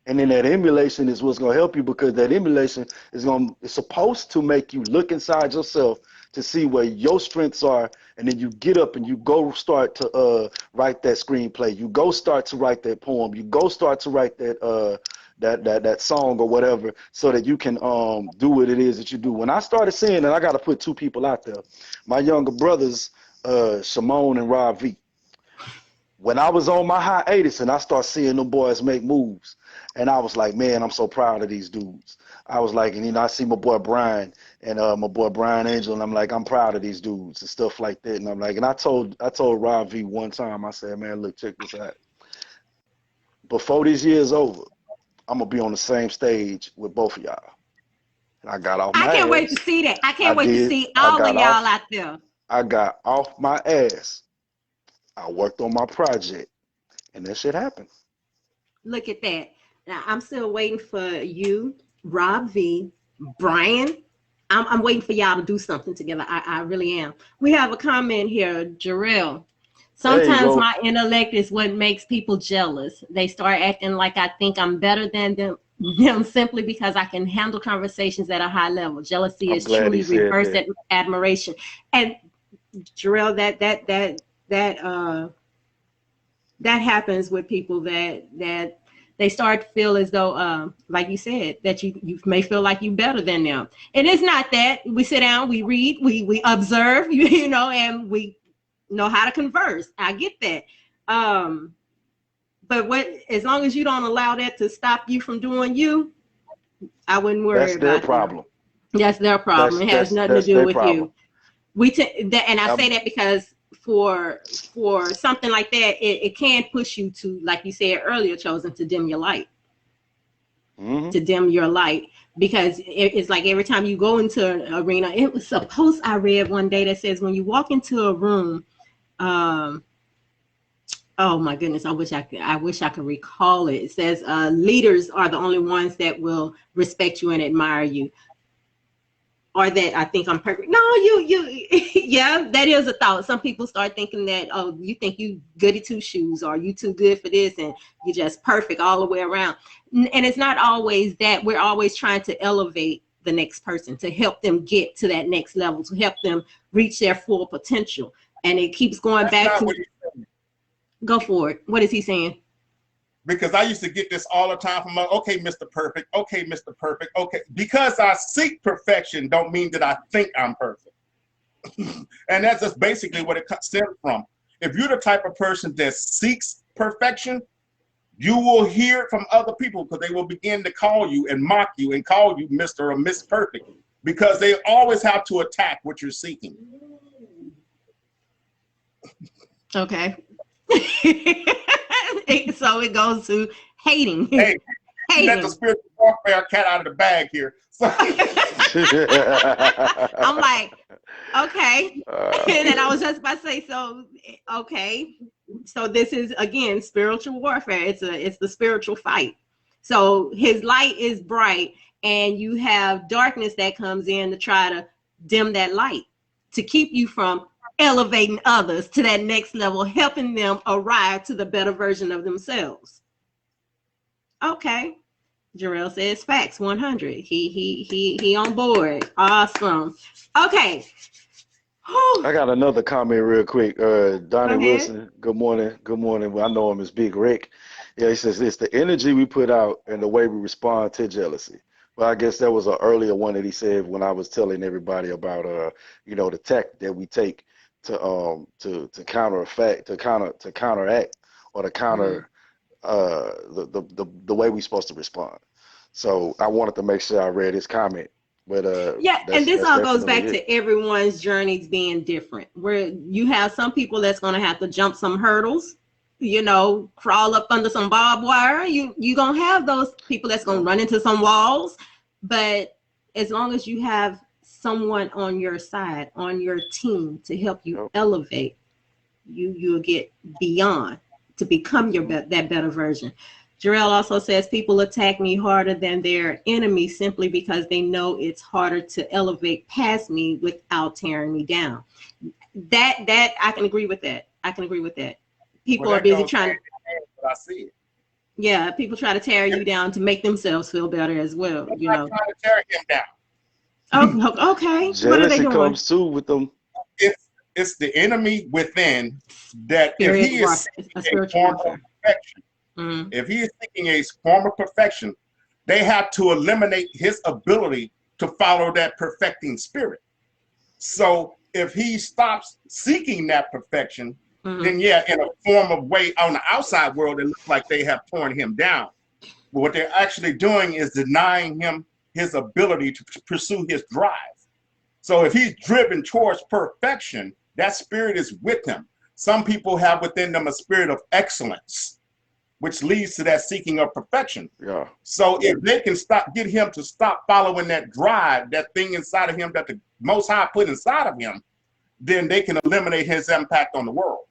and then that emulation is what's gonna help you, because that emulation is supposed to make you look inside yourself to see where your strengths are, and then you get up and you go start to write that screenplay. You go start to write that poem. You go start to write that song or whatever, so that you can do what it is that you do. When I started seeing, and I got to put two people out there, my younger brothers, Shimon and Rob V. When I was on my hiatus and I start seeing them boys make moves, and I was like, man, I'm so proud of these dudes. I was like, and I see my boy Brian and my boy Brian Angel, and I'm like, I'm proud of these dudes and stuff like that. And I'm like, and I told Rob V one time, I said, man, look, check this out. Before this year's over, I'm gonna be on the same stage with both of y'all. And I got off my I can't ass. wait to see that. I can't wait to see all of y'all out there. I got off my ass. I worked on my project, and that shit happened. Look at that. Now I'm still waiting for you, Rob V, Brian. I'm waiting for y'all to do something together. I really am. We have a comment here, Jarrell. Sometimes my intellect is what makes people jealous. They start acting like I think I'm better than them simply because I can handle conversations at a high level. Jealousy is truly reverse admiration. And Jarrell, that happens with people that they start to feel as though, like you said, that you may feel like you're better than them. And it's not that. We sit down, we read, we observe, you know, and we know how to converse. I get that. But as long as you don't allow that to stop you from doing you, I wouldn't worry about it. That's their problem. That's their problem. It has nothing to do with you. And I say that because for something like that, it can push you to, like you said earlier, Chosen, to dim your light. To dim your light, because it's like every time you go into an arena, it was a post I read one day that says when you walk into a room, oh my goodness, I wish I could recall it. It says leaders are the only ones that will respect you and admire you. Or that I think I'm perfect. No, you yeah, that is a thought. Some people start thinking that, oh, you think you goody two shoes, or you too good for this, and you're just perfect all the way around. And it's not always that. We're always trying to elevate the next person, to help them get to that next level, to help them reach their full potential. And it keeps going back to, go for it. What is he saying? Because I used to get this all the time from, okay, Mr. Perfect, okay, Mr. Perfect, okay. Because I seek perfection don't mean that I think I'm perfect. And that's just basically what it stems from. If you're the type of person that seeks perfection, you will hear it from other people, because they will begin to call you and mock you and call you Mr. or Miss Perfect, because they always have to attack what you're seeking. Okay. So it goes to hating. Hey, let the spiritual warfare cat out of the bag here. So I'm like, okay. And then I was just about to say, so okay. So this is again spiritual warfare. It's the spiritual fight. So his light is bright, and you have darkness that comes in to try to dim that light, to keep you from elevating others to that next level, helping them arrive to the better version of themselves. Okay. Jarrell says facts 100. He on board. Awesome. Okay. I got another comment real quick. Donnie Wilson, good morning. Good morning. I know him as Big Rick. Yeah, he says it's the energy we put out and the way we respond to jealousy. Well, I guess that was an earlier one that he said when I was telling everybody about the tactic that we take to counteract or to counter the way we're supposed to respond. So I wanted to make sure I read his comment. But and this all goes back to everyone's journeys being different, where you have some people that's going to have to jump some hurdles, crawl up under some barbed wire. You're going to have those people that's going to run into some walls. But as long as you have someone on your side, on your team, to help you elevate, you'll get beyond to become that better version. Jarrell also says people attack me harder than their enemies simply because they know it's harder to elevate past me without tearing me down. That I can agree with that. People are busy trying to. I see it. Yeah, people try to tear you down to make themselves feel better as well. I'm not trying to tear him down. Oh, okay. Jealousy what are they doing? Comes too with them. It's the enemy within that. If he is seeking a form of perfection, if he is seeking a form of perfection, they have to eliminate his ability to follow that perfecting spirit. So if he stops seeking that perfection, then in a form of way on the outside world, it looks like they have torn him down. But what they're actually doing is denying him his ability to pursue his drive. So if he's driven towards perfection, that spirit is with him. Some people have within them a spirit of excellence. which leads to that seeking of perfection. Yeah. So if they can get him to stop following that drive, that thing inside of him that the Most High put inside of him, then they can eliminate his impact on the world.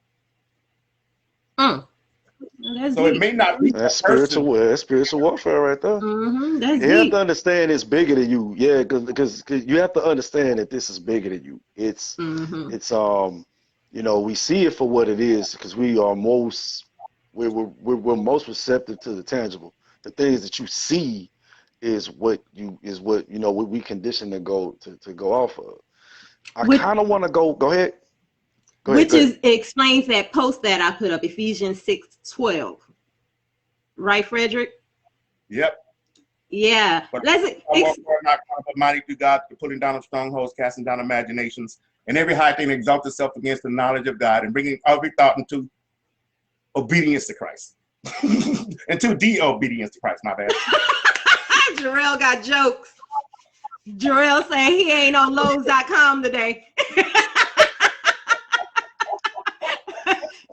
So it may not be that's spiritual warfare right there. That's you have to understand it's bigger than you. Yeah, because you have to understand that this is bigger than you. It's you know, we see it for what it is because we are we're most receptive to the tangible. The things that you see is what you know what we condition to go off of. I kind of want to go ahead. Explains that post that I put up, Ephesians 6:12. Right, Frederick? Yep. Yeah. But not mighty through God, putting down of strongholds, casting down imaginations, and every high thing that exalts itself against the knowledge of God, and bringing every thought into obedience to Christ. Into obedience to Christ, my bad. Jarrell got jokes. Jarrell saying he ain't on Lowe's.com today.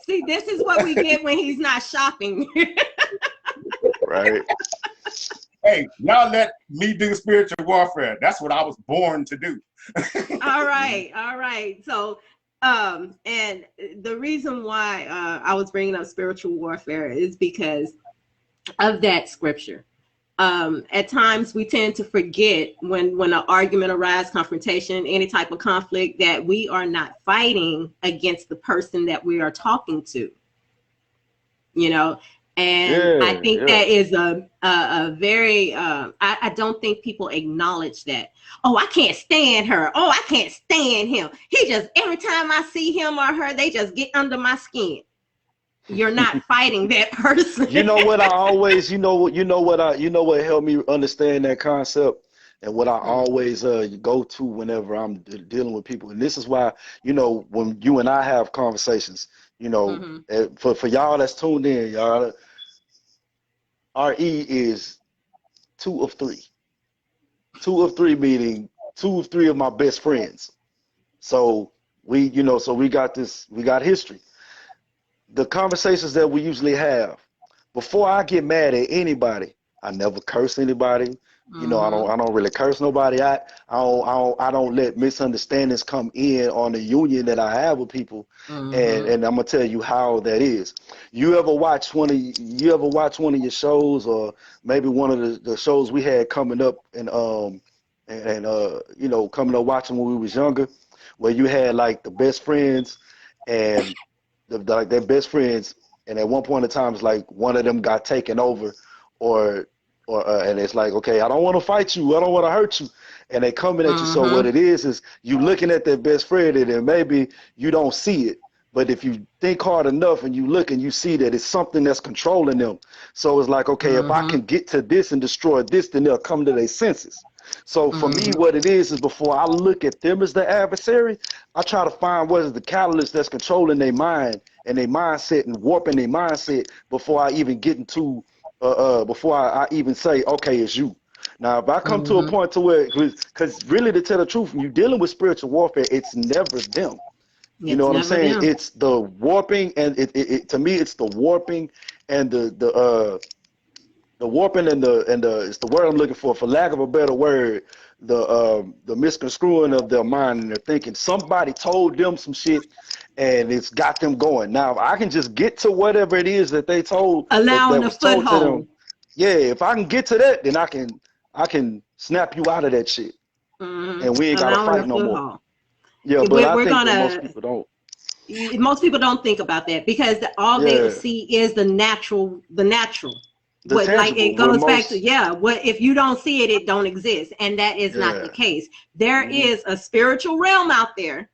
See, this is what we get when he's not shopping. Right. Hey, y'all let me do spiritual warfare. That's what I was born to do. All right. So, and the reason why I was bringing up spiritual warfare is because of that scripture. At times we tend to forget when an argument arises, confrontation, any type of conflict, that we are not fighting against the person that we are talking to, you know. And I think that is a very, I don't think people acknowledge that. Oh, I can't stand her. Oh, I can't stand him. He just, every time I see him or her, they just get under my skin. You're not fighting that person. You know what I always, you know what helped me understand that concept, and what I always go to whenever I'm dealing with people. And this is why, you know, when you and I have conversations, you know, for y'all that's tuned in, y'all, RE is 2 of 3. 2 of 3 meaning 2 of 3 of my best friends. So we got history. The conversations that we usually have, before I get mad at anybody, I never curse anybody. You know, I don't really curse nobody. I don't let misunderstandings come in on the union that I have with people. And I'm gonna tell you how that is. You ever watch one of your shows, or maybe one of the shows we had coming up and you know, coming up watching when we was younger, where you had like the best friends and like their best friends, and at one point in time it's like one of them got taken over, or and it's like, okay, I don't want to fight you, I don't want to hurt you, and they coming at you. So what it is you looking at their best friend, and then maybe you don't see it, but if you think hard enough and you look and you see that it's something that's controlling them. So it's like, okay, if I can get to this and destroy this, then they'll come to their senses. So for me, what it is before I look at them as the adversary, I try to find what is the catalyst that's controlling their mind and their mindset and warping their mindset before I even get into, before I even say, okay, it's you. Now, if I come to a point to where, because really, to tell the truth, when you're dealing with spiritual warfare, it's never them. You know what I'm saying? Them. It's the warping, and it to me, it's the warping and the warping and the it's the word I'm looking for lack of a better word, the misconstruing of their mind and their thinking. Somebody told them some shit and it's got them going. Now, if I can just get to whatever it is that they told, allowing a foothold. Yeah, if I can get to that, then I can snap you out of that shit, and we ain't gotta fight no more. Yeah, but I think that most people don't. Most people don't think about that because all they will see is the natural. But like it goes back to what if you don't see it, it don't exist, and that is not the case. There is a spiritual realm out there,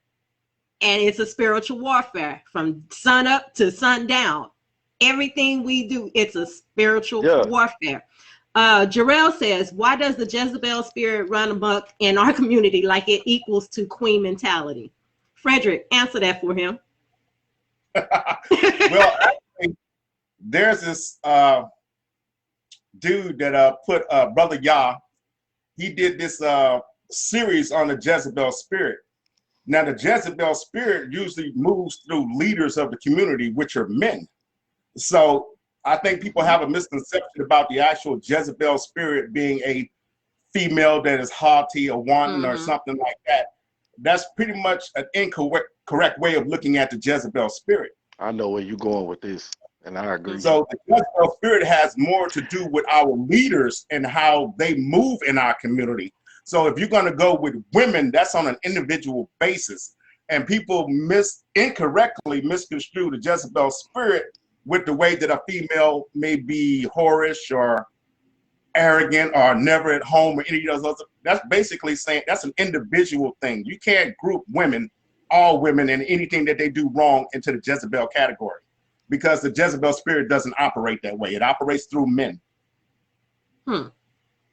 and it's a spiritual warfare from sun up to sundown. Everything we do, it's a spiritual warfare. Jarrell says, why does the Jezebel spirit run amok in our community like it equals to queen mentality? Frederick, answer that for him. Well, actually, there's this dude that put Brother Yah. He did this series on the Jezebel spirit. Now, the Jezebel spirit usually moves through leaders of the community, which are men. So I think people have a misconception about the actual Jezebel spirit being a female that is haughty or wanton or something like that. That's pretty much an incorrect way of looking at the Jezebel spirit. I know where you're going with this, and I agree. So the Jezebel spirit has more to do with our leaders and how they move in our community. So if you're going to go with women, that's on an individual basis. And people incorrectly misconstrue the Jezebel spirit with the way that a female may be whorish or arrogant or never at home or any of those other. That's basically saying that's an individual thing. You can't group women, all women, and anything that they do wrong into the Jezebel category, because the Jezebel spirit doesn't operate that way. It operates through men.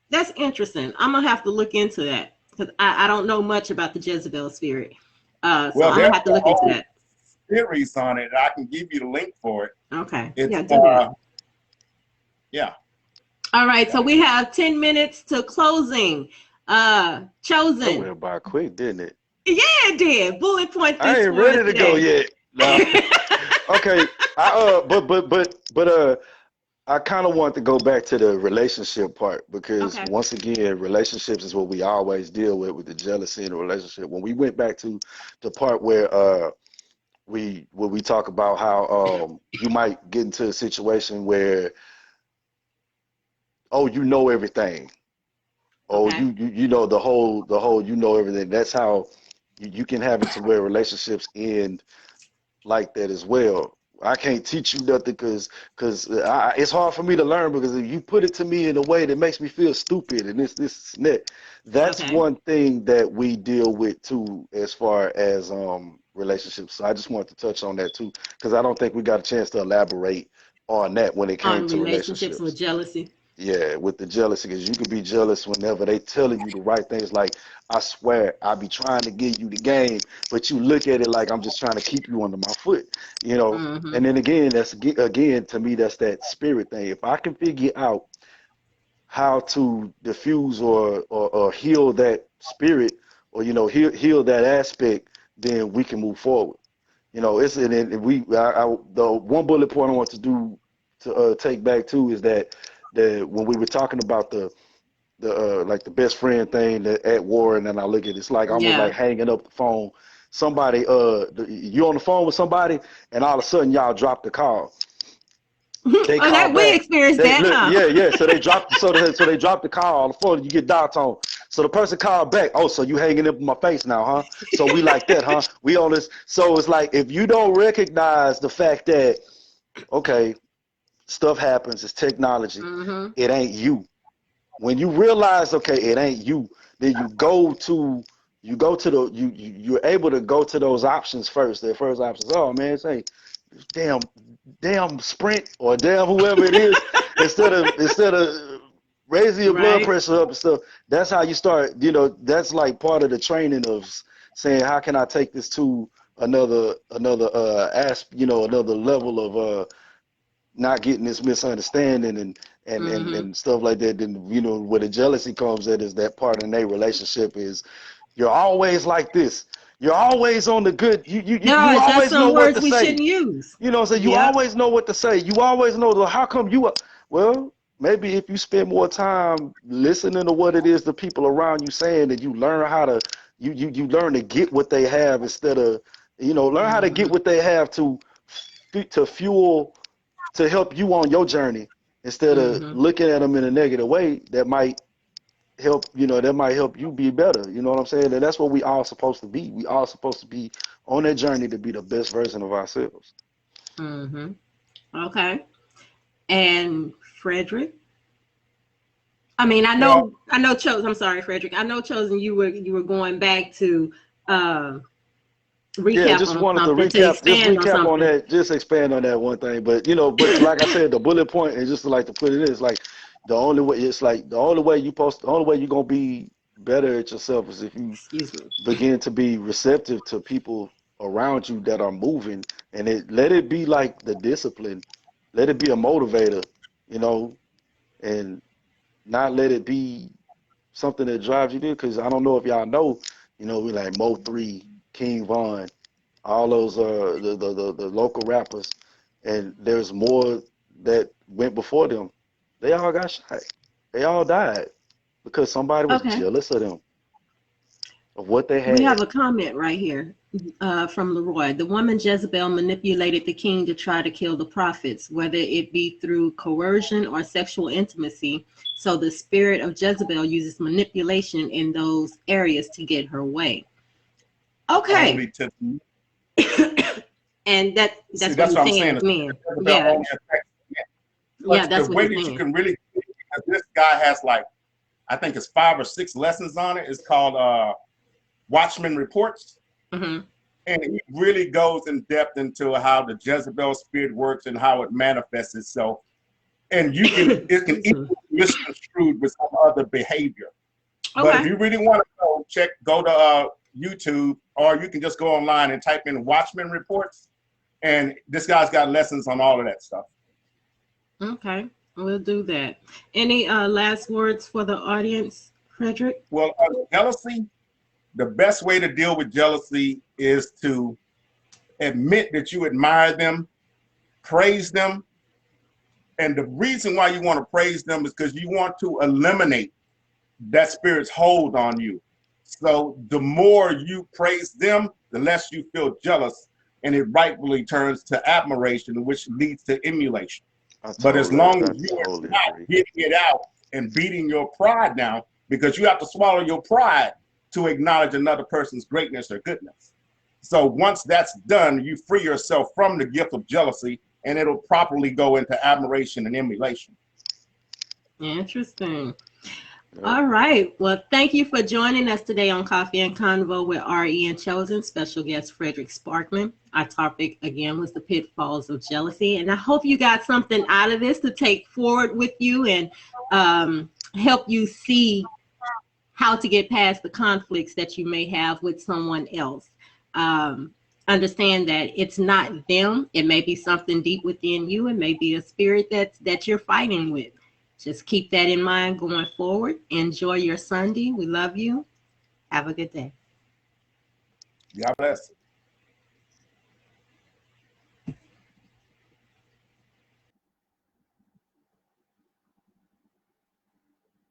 That's interesting. I'm gonna have to look into that because I don't know much about the Jezebel spirit. So I'm gonna have to look into that. Series on it. I can give you the link for it. Okay. It's, yeah, do that. Yeah. All right. So we have 10 minutes to closing. Chosen. That went by quick, didn't it? Yeah, it did. Bullet point. This I ain't ready to go yet. No. Okay. But I kind of want to go back to the relationship part because once again, relationships is what we always deal with the jealousy in the relationship. When we went back to the part where we talk about how you might get into a situation where you know everything. You know the whole you know everything. That's how you can have it to where relationships end like that as well. I can't teach you nothing because it's hard for me to learn, because if you put it to me in a way that makes me feel stupid and this and that, that's one thing that we deal with too as far as relationships. So I just want to touch on that too, because I don't think we got a chance to elaborate on that when it came to relationships with jealousy. Yeah, with the jealousy, because you could be jealous whenever they telling you the right things. Like, I swear, I be trying to give you the game, but you look at it like I'm just trying to keep you under my foot, you know. And then again, to me, that's that spirit thing. If I can figure out how to diffuse or heal that spirit, or heal that aspect, then we can move forward. The one bullet point I want to do to take back too is that when we were talking about the like the best friend thing at war, and then I look at it's like almost like hanging up the phone. Somebody you on the phone with somebody, and all of a sudden y'all drop the call. They we experienced that, huh? Yeah. So they dropped they dropped the call on the phone. You get dial tone. So the person called back. Oh, so you hanging up in my face now, huh? So we like that, huh? We on this. So it's like, if you don't recognize the fact that, okay, stuff happens, it's technology, it ain't you. When you realize, okay, it ain't you, then you're able to go to those options first. The first option is, oh man, say damn Sprint or damn whoever it is, instead of raising your blood pressure up and stuff. That's how you start, that's like part of the training of saying, how can I take this to another level of not getting this misunderstanding and stuff like that. Then where the jealousy comes at is that part in a relationship is, you're always like this. You're always on the good. You always know what to say. We shouldn't use. So you always know what to say. You always know how come you are. Well, maybe if you spend more time listening to what it is the people around you saying, that you learn how to you learn to get what they have instead of learn how to get what they have to fuel, to help you on your journey, instead of looking at them in a negative way that might help you be better. You know what I'm saying? And that's what we all supposed to be. We all supposed to be on that journey to be the best version of ourselves. Okay. And Frederick? I mean, I know Chosen. I'm sorry, Frederick. I know Chosen. You were going back to recap. Yeah, just wanted to recap on that. Just expand on that one thing. But but like I said, the bullet point, and just like to put it in, it's like the only way you're gonna be better at yourself is if you begin to be receptive to people around you that are moving, and let it be like the discipline, let it be a motivator, and not let it be something that drives you there. Because I don't know if y'all know, we like Mo3, King Von, all those the local rappers, and there's more that went before them, they all got shot. They all died because somebody was jealous of them, of what they had. We have a comment right here from Leroy. The woman Jezebel manipulated the king to try to kill the prophets, whether it be through coercion or sexual intimacy. So the spirit of Jezebel uses manipulation in those areas to get her way. Okay. And that's what I'm saying. Men. Yeah. Yeah, that's the way that you can really, because this guy has like, I think it's 5 or 6 lessons on it. It's called Watchman Reports. And he really goes in depth into how the Jezebel spirit works and how it manifests itself. And you can, it can easily be misconstrued with some other behavior. But if you really want to go to YouTube, or you can just go online and type in Watchman Reports. And this guy's got lessons on all of that stuff. Okay, we'll do that. Any last words for the audience, Frederick? Well, jealousy, the best way to deal with jealousy is to admit that you admire them, praise them. And the reason why you want to praise them is because you want to eliminate that spirit's hold on you. So the more you praise them, the less you feel jealous, and it rightfully turns to admiration, which leads to emulation. But as long as you are not getting it out and beating your pride down, because you have to swallow your pride to acknowledge another person's greatness or goodness. So once that's done, you free yourself from the gift of jealousy, and it'll properly go into admiration and emulation. Interesting. All right. Well, thank you for joining us today on Coffee and Convo with R.E. and Chosen, special guest Frederick Sparkman. Our topic, again, was the pitfalls of jealousy. And I hope you got something out of this to take forward with you and help you see how to get past the conflicts that you may have with someone else. Understand that it's not them. It may be something deep within you. It may be a spirit that you're fighting with. Just keep that in mind going forward. Enjoy your Sunday. We love you. Have a good day. God bless.